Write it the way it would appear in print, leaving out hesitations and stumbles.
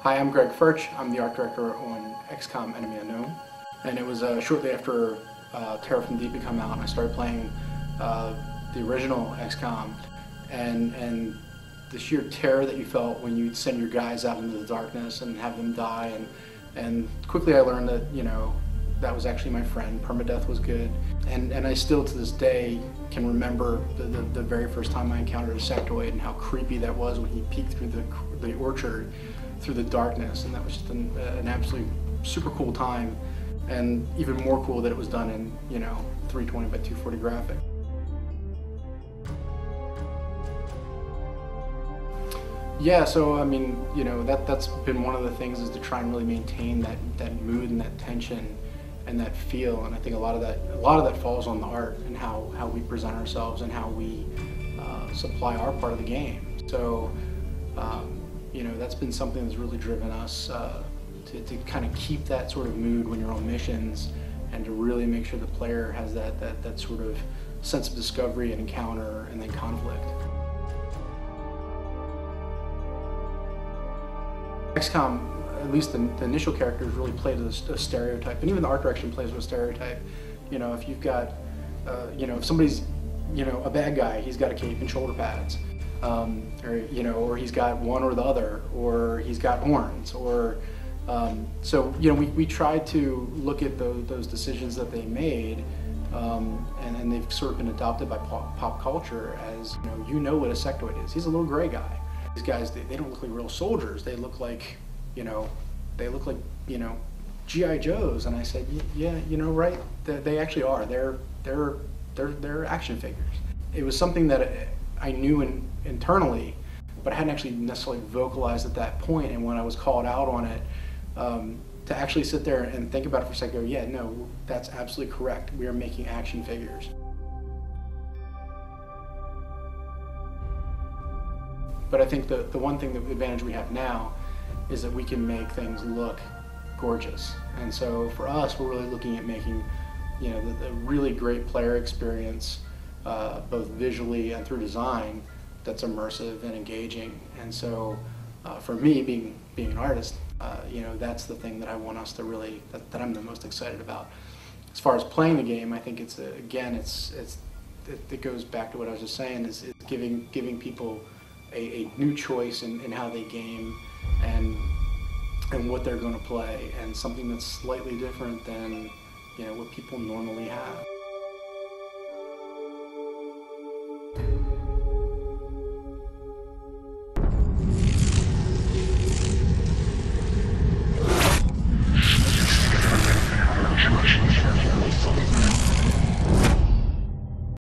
Hi, I'm Greg Furch. I'm the art director on XCOM Enemy Unknown. And it was shortly after Terror from Deep had come out, and I started playing the original XCOM. And the sheer terror that you felt when you'd send your guys out into the darkness and have them die. And quickly I learned that, that was actually my friend. Permadeath was good. And I still, to this day, can remember the very first time I encountered a sectoid and how creepy that was when he peeked through the orchard through the darkness. And that was just an absolutely super cool time. And even more cool that it was done in, 320 by 240 graphic. Yeah, so I mean, that's been one of the things, is to try and really maintain that mood and that tension and that feel. And I think a lot of that falls on the art and how we present ourselves and how we supply our part of the game. So that's been something that's really driven us to kind of keep that sort of mood when you're on missions, and to really make sure the player has that sort of sense of discovery and encounter and then conflict. XCOM, at least the initial characters, really played a stereotype, and even the art direction plays with a stereotype. If you've got, if somebody's, a bad guy, he's got a cape and shoulder pads, or he's got one or the other, or he's got horns, or so we tried to look at those decisions that they made, and they've sort of been adopted by pop culture as what a sectoid is. He's a little gray guy. These guys, they don't look like real soldiers. They look like, G.I. Joes. And I said, yeah, right? They actually are. They're action figures. It was something that I knew internally, but I hadn't actually necessarily vocalized at that point. And when I was called out on it, to actually sit there and think about it for a second, go, yeah, no, that's absolutely correct. We are making action figures. But I think the one thing, the advantage we have now, is that we can make things look gorgeous. And so for us, we're really looking at making, the really great player experience, both visually and through design, that's immersive and engaging. And so for me, being an artist, that's the thing that I want us to really, that I'm the most excited about. As far as playing the game, I think it goes back to what I was just saying, is it's giving people a new choice in how they game and what they're going to play, and something that's slightly different than what people normally have.